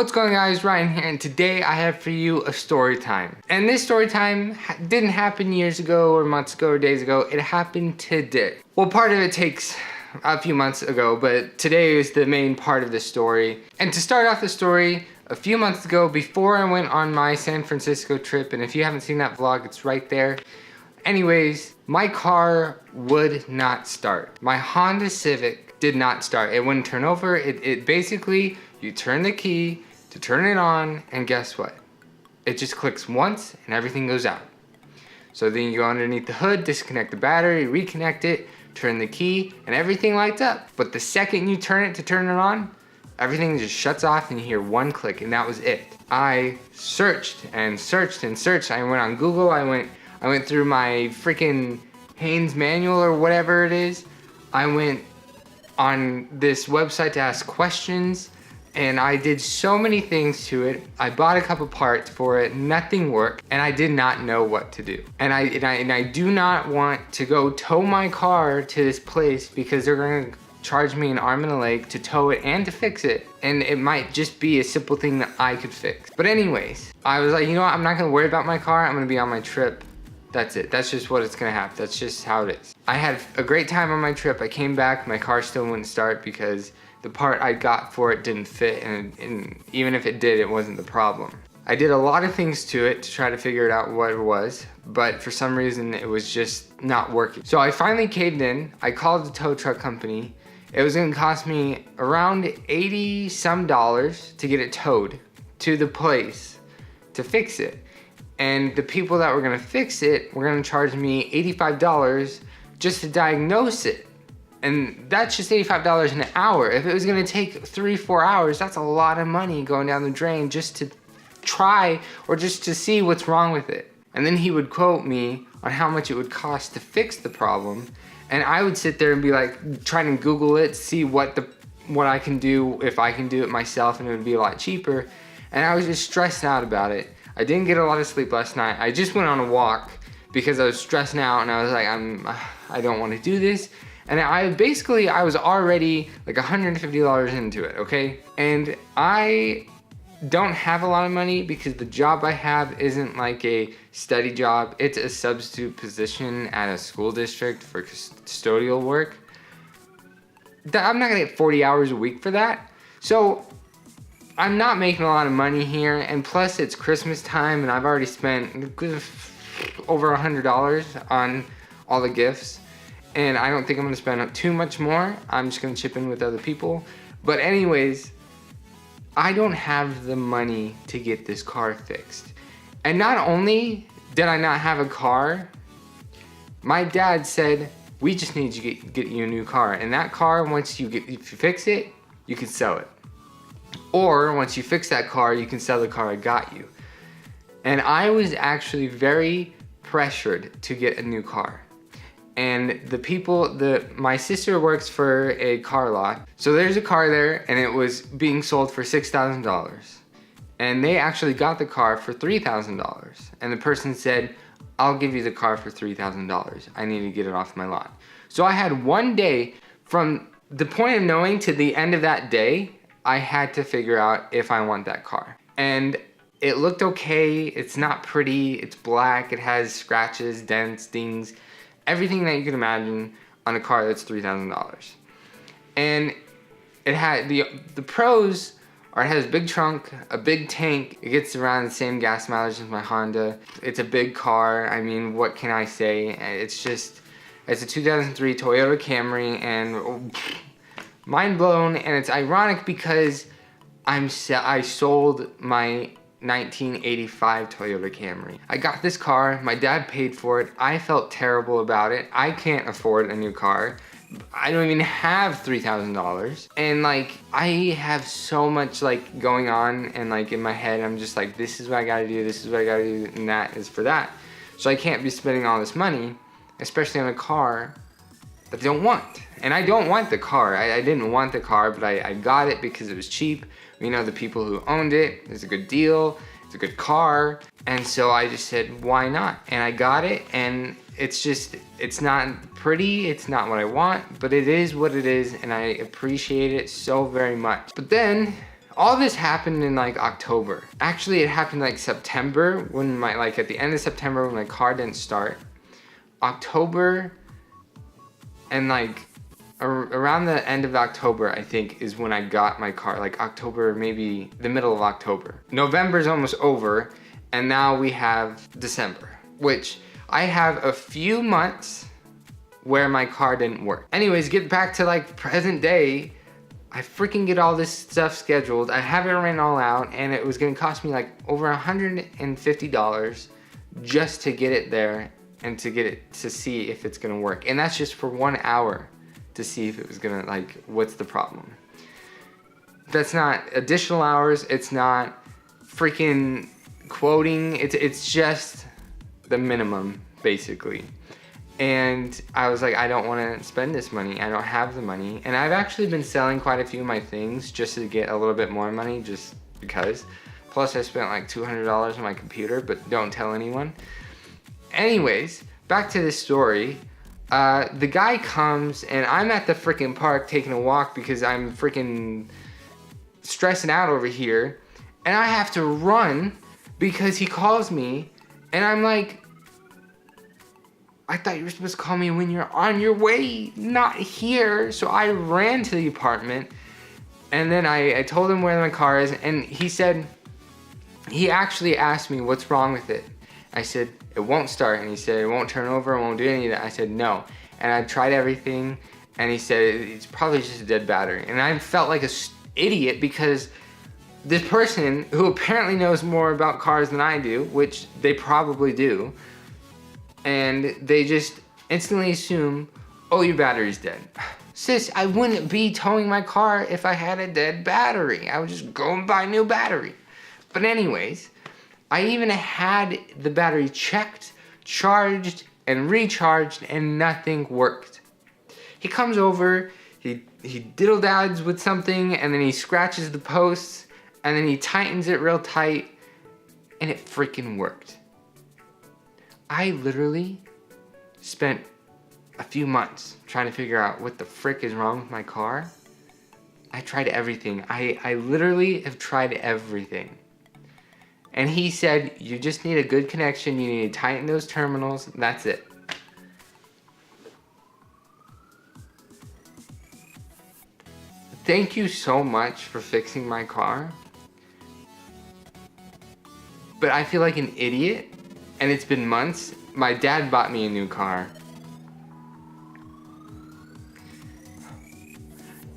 What's going on, guys? Ryan here, and today I have for you a story time. And this story time didn't happen years ago or months ago or days ago. It happened today. Well, part of it takes a few months ago, but today is the main part of the story. And to start off the story, a few months ago, before I went on my San Francisco trip, and if you haven't seen that vlog, it's right there. Anyways, my car would not start. My Honda Civic did not start. It wouldn't turn over. It basically, you turn the key to turn it on, and guess what? It just clicks once and everything goes out. So then you go underneath the hood, disconnect the battery, reconnect it, turn the key, and everything lights up. But the second you turn it to turn it on, everything just shuts off and you hear one click, and that was it. I searched and searched and searched. I went on Google, I went through my freaking Haynes manual or whatever it is. I went on this website to ask questions, and I did so many things to it. I bought a couple parts for it, nothing worked, and I did not know what to do. And I do not want to go tow my car to this place because they're gonna charge me an arm and a leg to tow it and to fix it. And it might just be a simple thing that I could fix. But anyways, I was like, you know what? I'm not gonna worry about my car. I'm gonna be on my trip. That's it. That's just what it's gonna happen. That's just how it is. I had a great time on my trip. I came back, my car still wouldn't start because the part I got for it didn't fit, and even if it did, it wasn't the problem. I did a lot of things to it to try to figure it out what it was, but for some reason it was just not working. So I finally caved in. I called the tow truck company. It was gonna cost me around $80 some to get it towed to the place to fix it. And the people that were gonna fix it were gonna charge me $85 just to diagnose it. And that's just $85 an hour. If it was gonna take 3-4 hours, that's a lot of money going down the drain just to try or just to see what's wrong with it. And then he would quote me on how much it would cost to fix the problem. And I would sit there and be like, trying to Google it, see what I can do, if I can do it myself, and it would be a lot cheaper. And I was just stressed out about it. I didn't get a lot of sleep last night. I just went on a walk because I was stressing out, and I was like, I don't want to do this. And I was already like $150 into it, okay? And I don't have a lot of money because the job I have isn't like a steady job. It's a substitute position at a school district for custodial work. I'm not gonna get 40 hours a week for that. So I'm not making a lot of money here, and plus it's Christmas time and I've already spent over $100 on all the gifts. And I don't think I'm gonna spend too much more. I'm just gonna chip in with other people. But anyways, I don't have the money to get this car fixed. And not only did I not have a car, my dad said, we just need to get you a new car. And that car, if you fix it, you can sell it. Or once you fix that car, you can sell the car I got you. And I was actually very pressured to get a new car. And my sister works for a car lot. So there's a car there, and it was being sold for $6,000. And they actually got the car for $3,000. And the person said, I'll give you the car for $3,000. I need to get it off my lot. So I had one day from the point of knowing to the end of that day, I had to figure out if I want that car. And it looked okay. It's not pretty. It's black. It has scratches, dents, dings, everything that you can imagine on a car that's $3,000. And it had the pros are it has a big trunk, a big tank. It gets around the same gas mileage as my Honda. It's a big car. I mean, what can I say? It's a 2003 Toyota Camry, and mind blown. And it's ironic because I sold my 1985 Toyota Camry. I got this car, my dad paid for it. I felt terrible about it. I can't afford a new car. I don't even have $3,000. And like, I have so much like going on, and like in my head, I'm just like, this is what I gotta do, this is what I gotta do, and that is for that. So I can't be spending all this money, especially on a car that I don't want. And I don't want the car. I didn't want the car, but I got it because it was cheap. We know the people who owned it. It's a good deal. It's a good car. And so I just said, why not? And I got it, and it's not pretty. It's not what I want, but it is what it is, and I appreciate it so very much. But then all this happened in like October. Actually, it happened like September when like at the end of September when my car didn't start. October and like around the end of October, I think, is when I got my car. Like October, maybe the middle of October. November's almost over, and now we have December, which I have a few months where my car didn't work. Anyways, get back to like present day. I freaking get all this stuff scheduled. I have it written all out, and it was gonna cost me like over $150 just to get it there and to get it to see if it's gonna work. And that's just for 1 hour to see if it was gonna, like, what's the problem. That's not additional hours, it's not freaking quoting, it's just the minimum, basically. And I was like, I don't wanna spend this money, I don't have the money. And I've actually been selling quite a few of my things just to get a little bit more money, just because. Plus I spent like $200 on my computer, but don't tell anyone. Anyways, back to this story. The guy comes and I'm at the freaking park taking a walk because I'm freaking stressing out over here. And I have to run because he calls me and I'm like, I thought you were supposed to call me when you're on your way, not here. So I ran to the apartment and then I told him where my car is, and he said, he actually asked me what's wrong with it. I said, it won't start, and he said, it won't turn over, it won't do any of that. I said, no. And I tried everything, and he said, it's probably just a dead battery. And I felt like an idiot because this person, who apparently knows more about cars than I do, which they probably do, and they just instantly assume, oh, your battery's dead. Sis, I wouldn't be towing my car if I had a dead battery. I would just go and buy a new battery. But anyways, I even had the battery checked, charged, and recharged, and nothing worked. He comes over, he diddle-dads with something, and then he scratches the posts, and then he tightens it real tight, and it freaking worked. I literally spent a few months trying to figure out what the frick is wrong with my car. I tried everything. I literally have tried everything. And he said, you just need a good connection, you need to tighten those terminals, that's it. Thank you so much for fixing my car. But I feel like an idiot, and it's been months. My dad bought me a new car.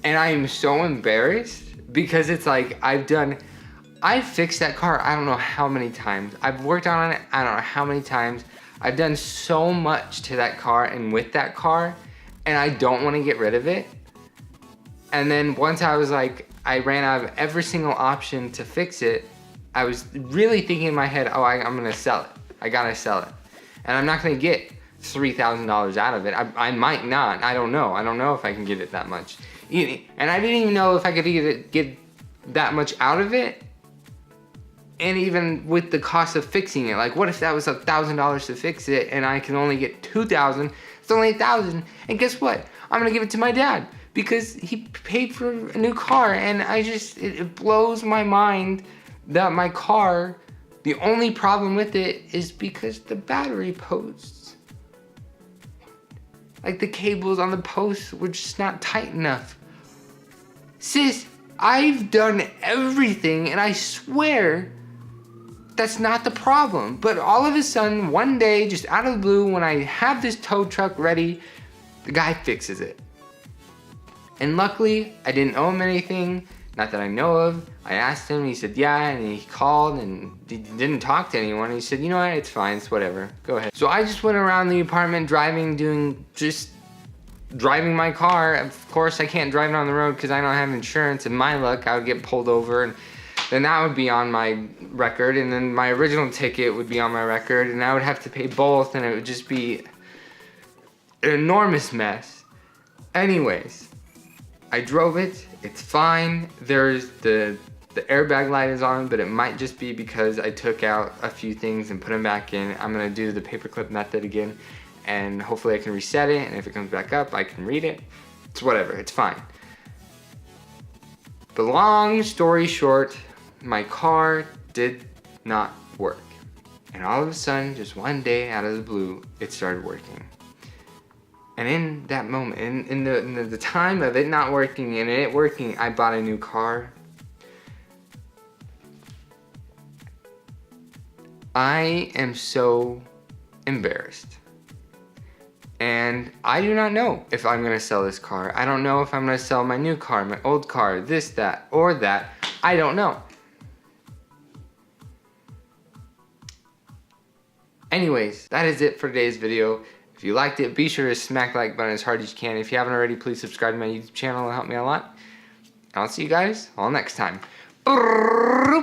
And I am so embarrassed because it's like I've fixed that car I don't know how many times. I've worked on it I don't know how many times. I've done so much to that car and with that car, and I don't want to get rid of it. And then once I was like, I ran out of every single option to fix it, I was really thinking in my head, oh, I'm gonna sell it. I gotta sell it. And I'm not gonna get $3,000 out of it. I might not, I don't know. I don't know if I can get it that much. And I didn't even know if I could get that much out of it. And even with the cost of fixing it, like what if that was $1,000 to fix it and I can only get $2,000? It's only $1,000. And guess what? I'm gonna give it to my dad because he paid for a new car. And it blows my mind that my car, the only problem with it is because the battery posts. Like the cables on the posts were just not tight enough. Sis, I've done everything and I swear that's not the problem. But all of a sudden, one day, just out of the blue, when I have this tow truck ready, the guy fixes it. And luckily, I didn't owe him anything, not that I know of. I asked him, he said yeah, and he called and he didn't talk to anyone. He said, you know what, it's fine, it's whatever, go ahead. So I just went around the apartment driving my car. Of course, I can't drive it on the road because I don't have insurance, and my luck, I would get pulled over, and then that would be on my record, and then my original ticket would be on my record, and I would have to pay both, and it would just be an enormous mess. Anyways, I drove it, it's fine. There's the airbag light is on, but it might just be because I took out a few things and put them back in. I'm gonna do the paperclip method again, and hopefully I can reset it, and if it comes back up, I can read it. It's whatever, it's fine. But long story short, my car did not work. And all of a sudden, just one day out of the blue, it started working. And in that moment, in the time of it not working and it working, I bought a new car. I am so embarrassed. And I do not know if I'm gonna sell this car. I don't know if I'm gonna sell my new car, my old car, this, that, or that. I don't know. Anyways, that is it for today's video. If you liked it, be sure to smack the like button as hard as you can. If you haven't already, please subscribe to my YouTube channel. It'll help me out a lot. And I'll see you guys all next time.